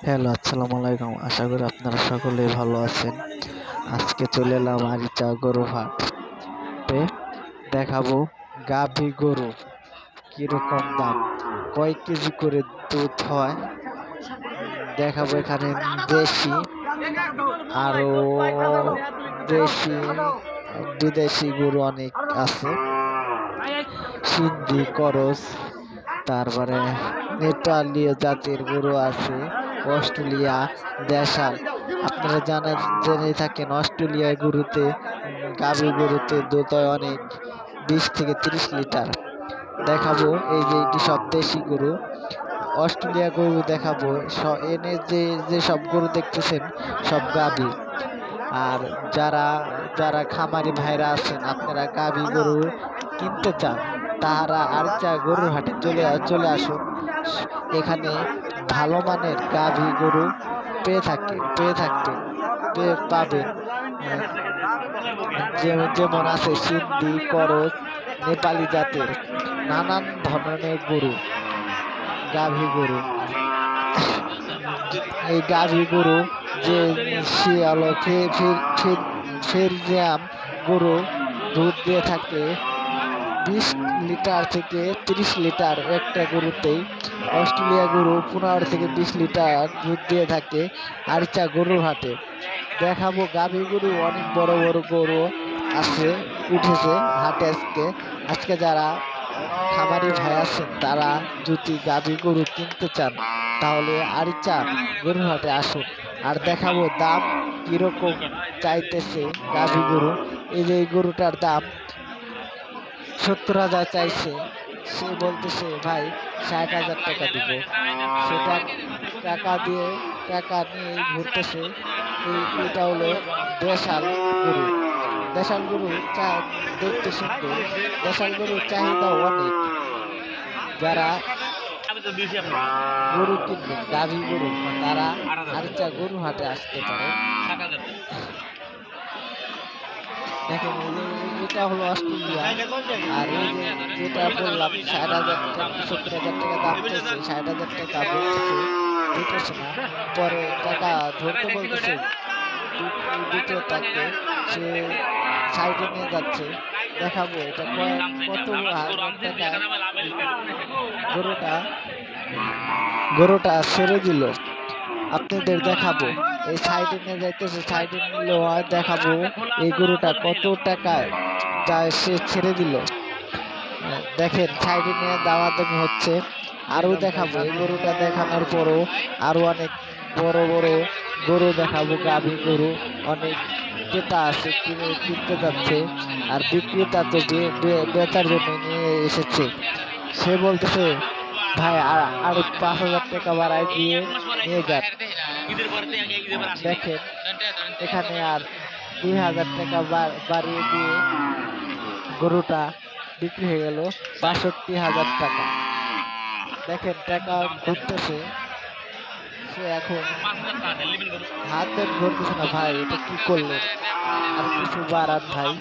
Hello, আসসালামু আলাইকুম। আশা করি আপনারা সকলেই ভালো আছেন। আজকে চলে এলাম আরিচা গরু হাটে। দেখাবো গাভী গরু কিরকম দাম, কয় কেজি করে দুধ হয়। দেখাবো এখানে দেশি আরো দেশি বিদেশি গরু অনেক আছে। সিন্ধি, করস, তারপরে নেপালীয় জাতের গরু আছে, অস্ট্রেলিয়া, দেশাল। আপনারা জেনে থাকেন অস্ট্রেলিয়া গরুতে গাভী গরুতে দুধ হয় অনেক 20 থেকে 30 লিটার। দেখাবো এই যে এটি সব দেশি গরু। অস্ট্রেলিয়া গরু দেখাবো, এনে যে সব গরু দেখতেছেন সব গাভী। আর যারা যারা খামারি ভাইরা আছেন, আপনারা গাভী গরু কিনতে চান, তাহারা আরিচা গরুর হাটে চলে আসুন। এখানে ভালো মানের গাভী গরু পাবেন। যেমন আছে সিন্ধি, করস, নেপালি জাতের নানান ধরনের গরু, গাভী গরু। এই গাভী গরু যে ফ্রিজিয়ান গরু দুধ দিয়ে থাকে 20 লিটার থেকে 30 লিটার একটা গরুতেই। অস্ট্রেলিয়া গরু 15 থেকে 20 লিটার দুধ দিয়ে থাকে আরিচা গরুর হাটে। দেখাবো গাভী গরু, অনেক বড় বড় গরু আছে, উঠেছে হাটে আজকে যারা খামারি ভাই আছেন, তারা যদি গাভী গরু কিনতে চান তাহলে আরিচা গরুর হাটে আসুন। আর দেখাবো দাম কিরকম চাইতেছে গাভী গরু। এই যে এই গরুটার দাম 70,000 চাইছে। সে বলতেছে ভাই 60,000 টাকা দিব। সেটা টাকা নিয়ে ঘুরতেছে। এটা হলো দেশাল গরু। দেশাল গরু দেখতে সুন্দর। দেশাল গরুর চাহিদা অনেক। যারা গরু কিনবেন গাভী গরু, তারা আরিচা গরু হাটে আসতে পারে। দেখেন এটা হলো অস্ট্রেলিয়া। আর এই যে যেটা বললাম 60,000 টাকা 70,000 টাকা দাম চাইছে, 60,000 টাকা বলতেছে, দিতেছে না। পরে টাকা ধরতে বলতেছে, দিতে থাকতে সে সাইডে নিয়ে যাচ্ছে। দেখাবো এটা কত টাকা গরুটা ছেড়ে দিল, আপনাদের দেখাবো। এই সাইডে নিয়ে যাইতেছে, সাইডে নিলেও দেখাবো এই গরুটা কত টাকায় যায় সে ছেড়ে দিল। দেখেন সাইডে নিয়ে দামাদামি হচ্ছে। আরো দেখাবো এই গরুটা দেখানোর পরও আরো অনেক বড় বড় গরু দেখাবো, গাভী গরু। অনেক ক্রেতা আছে, কিনতে যাচ্ছে। আর বিক্রেতা তো বেচার জন্য নিয়ে এসেছে। সে বলতেছে ভাই আরো 5,000 টাকা বাড়ায় দিয়ে নিয়ে যান। দেখেন এখানে আর 2,000 টাকা বাড়িয়ে দিয়ে গরুটা বিক্রি হয়ে গেল 62,000 টাকা। দেখেন টাকা ঘুরতেছে। সে এখন হাত দেন ধরতেছে না, ভাই এটা কি করলেন, আর কিছু বাড়ান ভাই।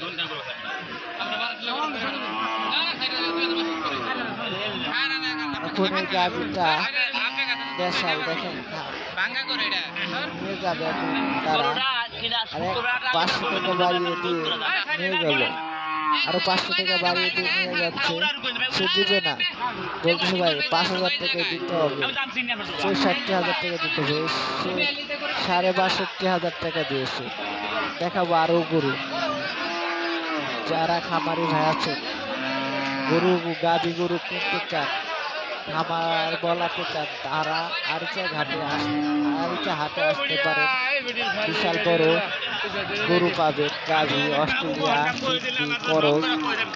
এখন এই গাভীটা দেশাল, দেখেন নিয়ে যাবে এখন তারা। 500 টাকা বাড়িয়ে দিয়ে নিয়ে গেল, আরো 500 টাকা বাড়িয়ে দিয়ে নিয়ে যাচ্ছে। সে দিবে না, বলতেছে ভাই 5,000 টাকা দিতে হবে, 64,000 টাকা দিতে হবে। সে 62,500 টাকা দিয়েছে। দেখাবো আরো গরু। যারা খামারি ভাই আছেন, গরু গাভী গরু কিনতে চান, খামার বলাতে চান, তারা আরিচা হাটে আসতে পারেন। বিশাল বড় গরু পাবেন, গাভী, অস্ট্রেলিয়া, সিন্ধি, করস,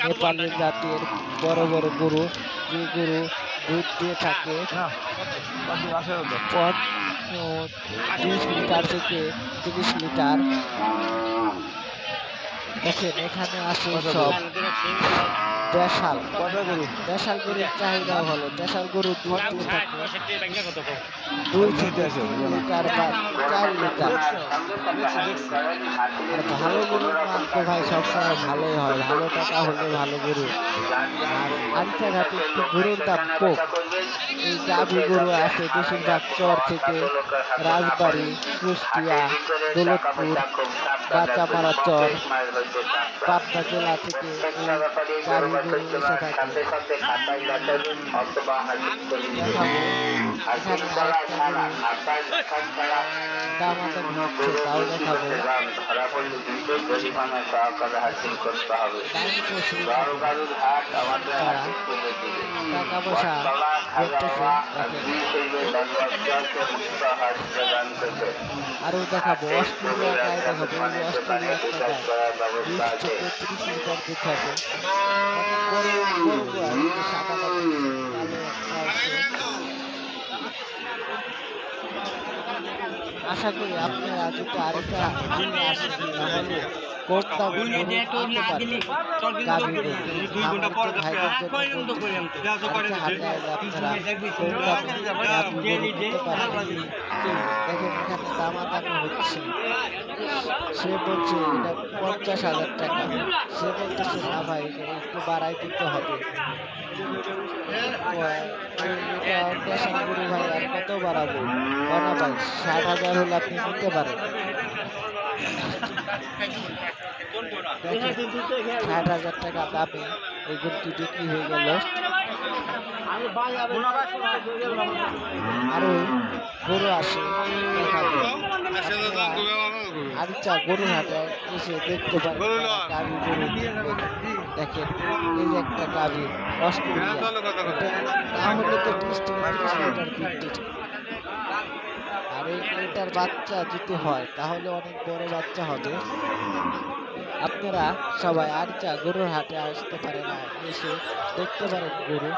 নেপালি জাতের বড় বড় গরু। যে গরু দুধ দিয়ে থাকে 20 লিটার থেকে 30 লিটার। দেখেন এখানে আছে সব দেশাল গরুর চাহিদা ভালো। দেশাল গরু দুধ দিয়ে থাকে 2 থেকে 3 লিটার বা 4 লিটার। আর ভালো গরুর মান তো ভাই সবসময় ভালোই হয়, ভালো টাকা হলে ভালো গরু। আর আরিচা ঘাটে একটু গরুর দাম কম। এই গাভী গরু আসে বেশিরভাগ চর থেকে, রাজবাড়ি, কুষ্টিয়া, দৌলতপুর, বাচামারা চর, পাবনা জেলা থেকে এই গাভী গরু এসে থাকে। দেখাবো এখানে আরেকটা গরু দামাদামি হচ্ছে, তাও দেখাবো। টাকা পয়সা করতেছে, আরো দেখাবো অস্ট্রেলিয়া গায়ে দেখাবো। এই যে অস্ট্রেলিয়া একটা গায়ে 20 থেকে 30 লিটার দুধ হবে, অনেক বড় বড় গোয়া, কিন্তু সাদা কালো একটা আছে। আশা করি আপনারা যদি আরেকটা দিনে আসেন তাহলে কম দামে কিনতে পারবেন গাভী গরু। আমার ভাইদের জন্য বলতেছি, হাটে আইলে আপনারা কম দামে গাভী গরু কিনতে পারবেন। দেখেন এখানে দামাদামি হচ্ছে, সে বলছে এটা 50,000 টাকা, সে বলতেছে না ভাই একটু বাড়াই দিতে হবে। এটা দেশাল গরু ভাই, আর কত বাড়াবো? না ভাই 60,000 হলে আপনি নিতে পারেন। 60,000 টাকা দামে এই গরুটি বিক্রি হয়ে গেল। আরো গরু আছে দেখাবো, আচ্ছা গরুর হাটে এসে দেখতে পারেন গাভী গরু কিনবেন। দেখেন এই যে একটা গাভী অস্ট্রেলিয়া, না হলে তো 20 থেকে 30 লিটার দুধ দিচ্ছে। আর এইটার বাচ্চা যদি হয় তাহলে অনেক বড় বাচ্চা হবে। আপনারা সবাই আরিচা গরুর হাটে আসতে পারেন, এসে দেখতে পারেন গরু।